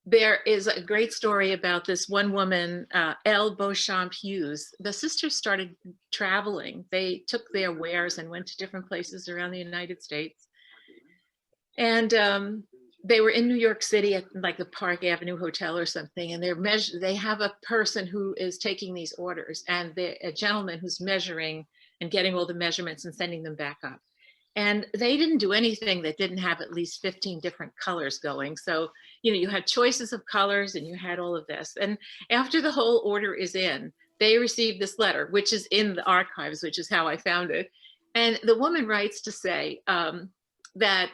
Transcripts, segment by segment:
There is a great story about this one woman, Elle Beauchamp Hughes. The sisters started traveling. They took their wares and went to different places around the United States. And they were in New York City at like the Park Avenue Hotel or something. And they have a person who is taking these orders, and a gentleman who's measuring and getting all the measurements and sending them back up. And they didn't do anything that didn't have at least 15 different colors going. So, you had choices of colors and you had all of this. And after the whole order is in, they receive this letter, which is in the archives, which is how I found it. And the woman writes to say that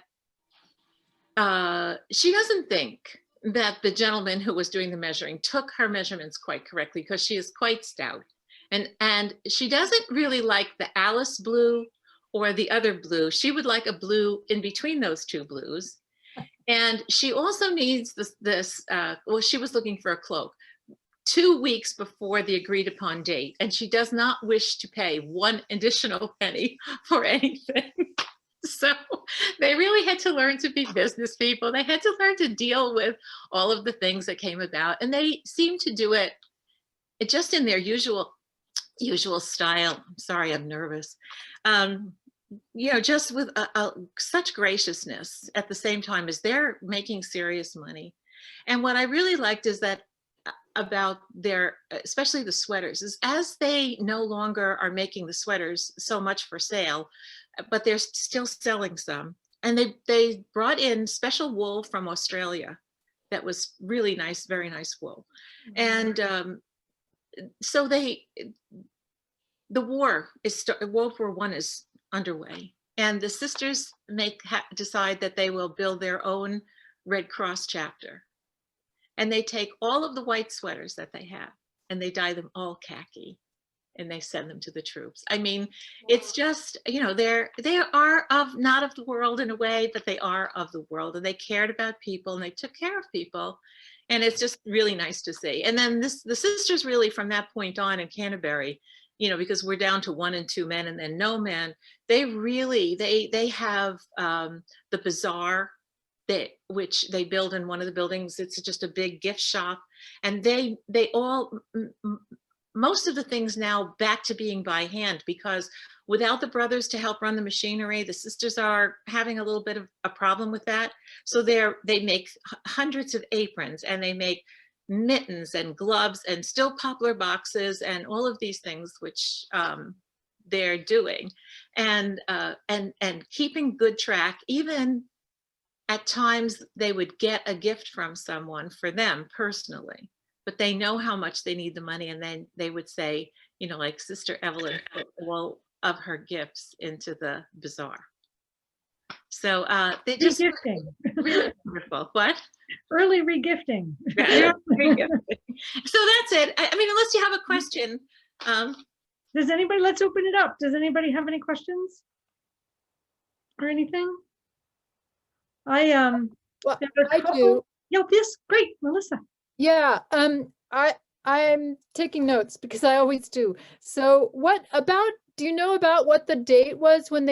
she doesn't think that the gentleman who was doing the measuring took her measurements quite correctly, because she is quite stout. And she doesn't really like the Alice blue or the other blue. She would like a blue in between those two blues. And she also needs well, she was looking for a cloak 2 weeks before the agreed upon date. And she does not wish to pay one additional penny for anything. So they really had to learn to be business people. They had to learn to deal with all of the things that came about. And they seem to do it just in their usual style. I'm sorry, I'm nervous. Just with such graciousness at the same time as they're making serious money. And what I really liked is that about especially the sweaters, is as they no longer are making the sweaters so much for sale, but they're still selling some. And they brought in special wool from Australia that was really nice, very nice wool. And so World War I is underway, and the sisters decide that they will build their own Red Cross chapter. And they take all of the white sweaters that they have and they dye them all khaki, and they send them to the troops. I mean, it's just, they are not of the world in a way, but they are of the world, and they cared about people and they took care of people. And it's just really nice to see. And then the sisters really, from that point on in Canterbury, because we're down to 1 and 2 men and then no men, they really, they have the bazaar, which they build in one of the buildings. It's just a big gift shop. And they all, most of the things now back to being by hand, because without the brothers to help run the machinery, the sisters are having a little bit of a problem with that. So they make hundreds of aprons, and they make mittens and gloves and still poplar boxes and all of these things, which they're doing, and keeping good track. Even at times they would get a gift from someone for them personally, but they know how much they need the money, and then they would say, like Sister Evelyn put all of her gifts into the bazaar. So they just regifting. Really wonderful. What? Early regifting. Yeah, regifting. So that's it. I mean, unless you have a question. Does anybody, let's open it up. Does anybody have any questions or anything? Well, I do. Yeah, this great, Melissa. Yeah, I'm taking notes because I always do. So do you know about what the date was when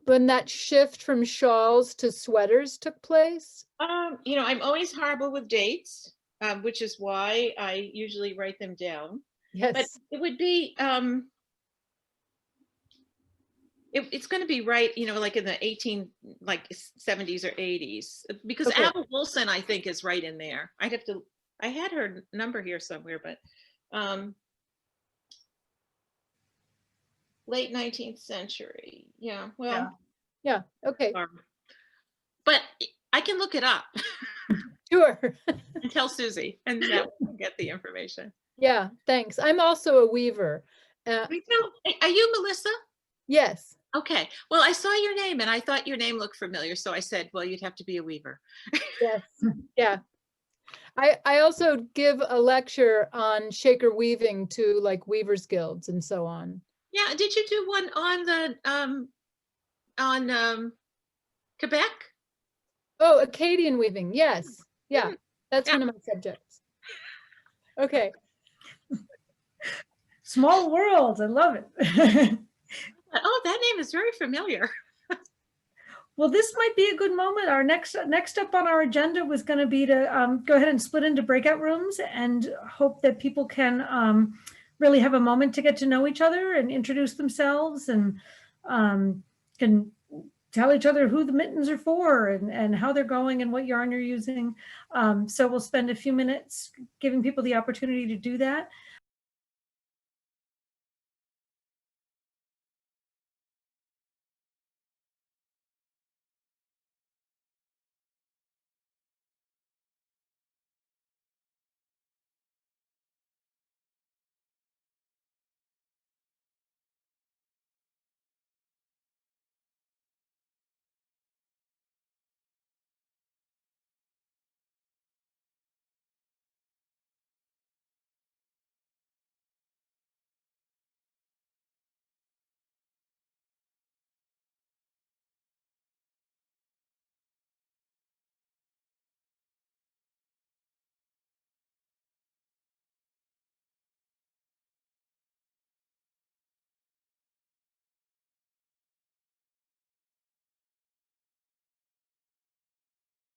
when that shift from shawls to sweaters took place? I'm always horrible with dates, which is why I usually write them down. Yes. But it would be, it's going to be right, like in the 70s or 80s, because Okay. Abel Wilson, I think, is right in there. I had her number here somewhere, but late 19th century. Yeah, well. Yeah, okay. But I can look it up. Sure. And tell Susie, and that will get the information. Yeah, thanks. I'm also a weaver. Are you Melissa? Yes. Okay. Well, I saw your name and I thought your name looked familiar. So I said, well, you'd have to be a weaver. Yes. Yeah. I also give a lecture on Shaker weaving to like weavers guilds and so on. Yeah. Did you do one on Quebec? Oh, Acadian weaving. Yes. Yeah. That's one of my subjects. Okay. Small world. I love it. Oh, that name is very familiar. Well, this might be a good moment. Our next up on our agenda was going to be to go ahead and split into breakout rooms and hope that people can really have a moment to get to know each other and introduce themselves and can tell each other who the mittens are for and how they're going and what yarn you're using. So we'll spend a few minutes giving people the opportunity to do that.